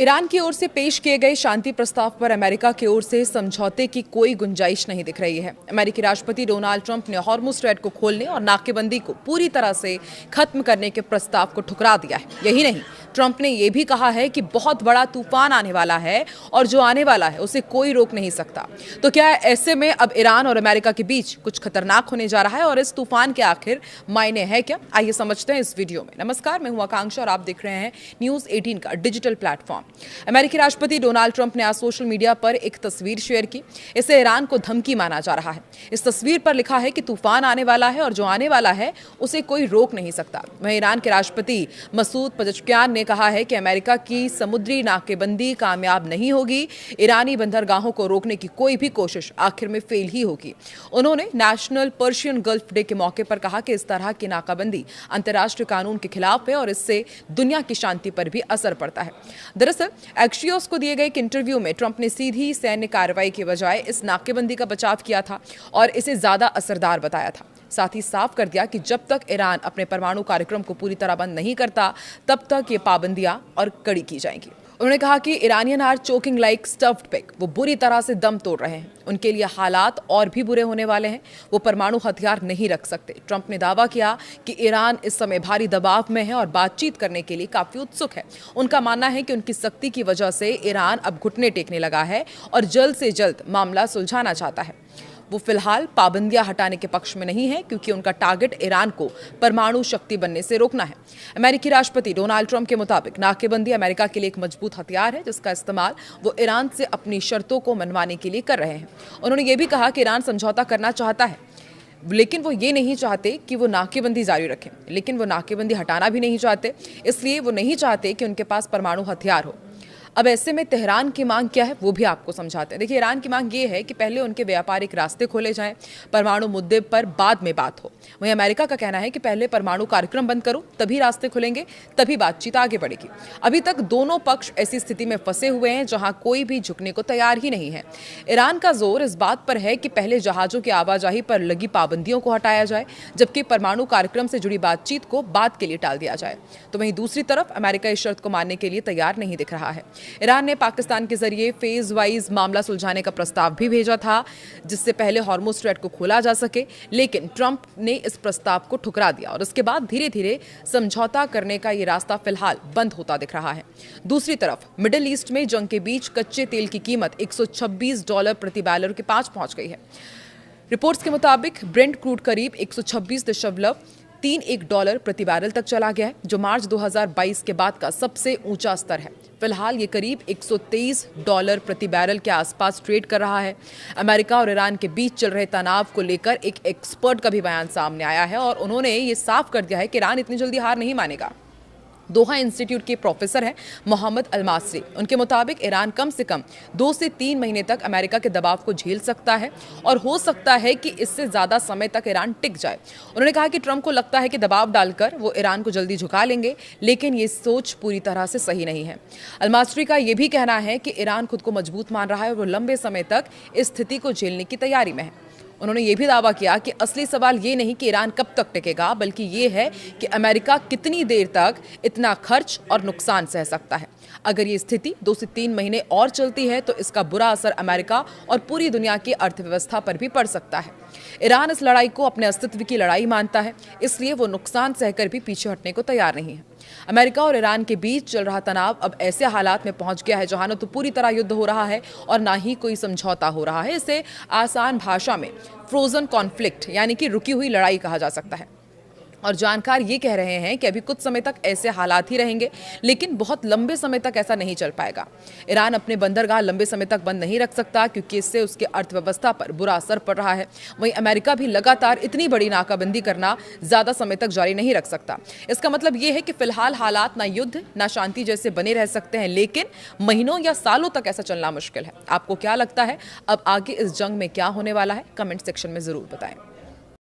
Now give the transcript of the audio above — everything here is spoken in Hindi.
ईरान की ओर से पेश किए गए शांति प्रस्ताव पर अमेरिका की ओर से समझौते की कोई गुंजाइश नहीं दिख रही है। अमेरिकी राष्ट्रपति डोनाल्ड ट्रंप ने हॉर्मुज़ स्ट्रेट को खोलने और नाकेबंदी को पूरी तरह से खत्म करने के प्रस्ताव को ठुकरा दिया है। यही नहीं, ट्रंप ने यह भी कहा है कि बहुत बड़ा तूफान आने वाला है और जो आने वाला है उसे कोई रोक नहीं सकता। तो क्या ऐसे में अब ईरान और अमेरिका के बीच कुछ खतरनाक होने जा रहा है और इस तूफान के आखिर मायने हैं क्या? आइए समझते हैं इस वीडियो में। नमस्कार, मैं हूं आकांक्षा और आप देख रहे हैं न्यूज़ 18 का डिजिटल प्लेटफॉर्म। अमेरिकी राष्ट्रपति डोनाल्ड ट्रंप ने आज सोशल मीडिया पर एक तस्वीर शेयर की। इसे ईरान को धमकी माना जा रहा है। इस तस्वीर पर लिखा है कि तूफान आने वाला है और जो आने वाला है उसे कोई रोक नहीं सकता। वहीं ईरान के राष्ट्रपति मसूद पज़ेश्कियान ने कहा है कि अमेरिका की समुद्री नाकेबंदी कामयाब नहीं होगी। ईरानी बंदरगाहों को रोकने की कोई भी कोशिश आखिर में फेल ही होगी। उन्होंने नेशनल पर्शियन गल्फ डे के मौके पर कहा कि इस तरह की नाकाबंदी अंतर्राष्ट्रीय कानून के खिलाफ है और इससे दुनिया की शांति पर भी असर पड़ता है। दरअसल एक्सियोस को दिए गए एक इंटरव्यू में ट्रंप ने सीधी सैन्य कार्रवाई के बजाय इस नाकेबंदी का बचाव किया था और इसे ज्यादा असरदार बताया था। साथ ही साफ कर दिया कि जब तक ईरान अपने परमाणु कार्यक्रम को पूरी तरह बंद नहीं करता तब तक ये पाबंदियां और कड़ी की जाएंगी। उन्होंने कहा कि Iranian are choking like stuffed pig, वो बुरी तरह से दम तोड़ रहे हैं। उनके लिए हालात और भी बुरे होने वाले हैं। वो परमाणु हथियार नहीं रख सकते। ट्रंप ने दावा किया कि ईरान इस समय भारी दबाव में है और बातचीत करने के लिए काफी उत्सुक है। उनका मानना है कि उनकी सख्ती की वजह से ईरान अब घुटने टेकने लगा है और जल्द से जल्द मामला सुलझाना चाहता है। वो फिलहाल पाबंदियां हटाने के पक्ष में नहीं है क्योंकि उनका टारगेट ईरान को परमाणु शक्ति बनने से रोकना है। अमेरिकी राष्ट्रपति डोनाल्ड ट्रंप के मुताबिक नाकेबंदी अमेरिका के लिए एक मजबूत हथियार है जिसका इस्तेमाल वो ईरान से अपनी शर्तों को मनवाने के लिए कर रहे हैं। उन्होंने ये भी कहा कि ईरान समझौता करना चाहता है लेकिन वो ये नहीं चाहते कि वो नाकेबंदी जारी रखें, लेकिन वो नाकेबंदी हटाना भी नहीं चाहते। इसलिए वो नहीं चाहते कि उनके पास परमाणु हथियार हो। अब ऐसे में तेहरान की मांग क्या है वो भी आपको समझाते हैं। देखिए, ईरान की मांग ये है कि पहले उनके व्यापारिक रास्ते खोले जाएं, परमाणु मुद्दे पर बाद में बात हो। वहीं अमेरिका का कहना है कि पहले परमाणु कार्यक्रम बंद करो, तभी रास्ते खुलेंगे, तभी बातचीत आगे बढ़ेगी। अभी तक दोनों पक्ष ऐसी स्थिति में फंसे हुए हैं जहां कोई भी झुकने को तैयार ही नहीं है। ईरान का जोर इस बात पर है कि पहले जहाजों की आवाजाही पर लगी पाबंदियों को हटाया जाए, जबकि परमाणु कार्यक्रम से जुड़ी बातचीत को बाद के लिए टाल दिया जाए। तो वहीं दूसरी तरफ अमेरिका इस शर्त को मानने के लिए तैयार नहीं दिख रहा है। ईरान ने पाकिस्तान के जरिए फेज वाइज मामला सुलझाने का प्रस्ताव भी भेजा था जिससे पहले हॉर्मुज़ स्ट्रेट को खोला जा सके, लेकिन ट्रंप ने इस प्रस्ताव को ठुकरा दिया और उसके बाद धीरे धीरे समझौता करने का ये रास्ता फिलहाल बंद होता दिख रहा है। दूसरी तरफ मिडिल ईस्ट में जंग के बीच कच्चे तेल की कीमत $126 प्रति बैरल के पास पहुंच गई है। रिपोर्ट्स के मुताबिक ब्रेंट क्रूड करीब $126.31 प्रति बैरल तक चला गया है, जो मार्च 2022 के बाद का सबसे ऊंचा स्तर है। फिलहाल ये करीब $123 प्रति बैरल के आसपास ट्रेड कर रहा है। अमेरिका और ईरान के बीच चल रहे तनाव को लेकर एक एक्सपर्ट का भी बयान सामने आया है और उन्होंने ये साफ कर दिया है कि ईरान इतनी जल्दी हार नहीं मानेगा। दोहा इंस्टीट्यूट के प्रोफेसर हैं मोहम्मद अल-मासरी। उनके मुताबिक ईरान कम से कम 2 से 3 महीने तक अमेरिका के दबाव को झेल सकता है और हो सकता है कि इससे ज्यादा समय तक ईरान टिक जाए। उन्होंने कहा कि ट्रंप को लगता है कि दबाव डालकर वो ईरान को जल्दी झुका लेंगे, लेकिन ये सोच पूरी तरह से सही नहीं है। अल-मासरी का यह भी कहना है कि ईरान खुद को मजबूत मान रहा है और वो लंबे समय तक इस स्थिति को झेलने की तैयारी में है। उन्होंने ये भी दावा किया कि असली सवाल ये नहीं कि ईरान कब तक टिकेगा, बल्कि ये है कि अमेरिका कितनी देर तक इतना खर्च और नुकसान सह सकता है। अगर ये स्थिति 2 से 3 महीने और चलती है तो इसका बुरा असर अमेरिका और पूरी दुनिया की अर्थव्यवस्था पर भी पड़ सकता है। ईरान इस लड़ाई को अपने अस्तित्व की लड़ाई मानता है, इसलिए वो नुकसान सहकर भी पीछे हटने को तैयार नहीं है। अमेरिका और ईरान के बीच चल रहा तनाव अब ऐसे हालात में पहुंच गया है जहां न तो पूरी तरह युद्ध हो रहा है और ना ही कोई समझौता हो रहा है। इसे आसान भाषा में फ्रोजन कॉन्फ्लिक्ट यानी कि रुकी हुई लड़ाई कहा जा सकता है। और जानकार ये कह रहे हैं कि अभी कुछ समय तक ऐसे हालात ही रहेंगे, लेकिन बहुत लंबे समय तक ऐसा नहीं चल पाएगा। ईरान अपने बंदरगाह लंबे समय तक बंद नहीं रख सकता क्योंकि इससे उसकी अर्थव्यवस्था पर बुरा असर पड़ रहा है। वहीं अमेरिका भी लगातार इतनी बड़ी नाकाबंदी करना ज्यादा समय तक जारी नहीं रख सकता। इसका मतलब ये है कि फिलहाल हालात ना युद्ध ना शांति जैसे बने रह सकते हैं, लेकिन महीनों या सालों तक ऐसा चलना मुश्किल है। आपको क्या लगता है अब आगे इस जंग में क्या होने वाला है? कमेंट सेक्शन में जरूर बताएं।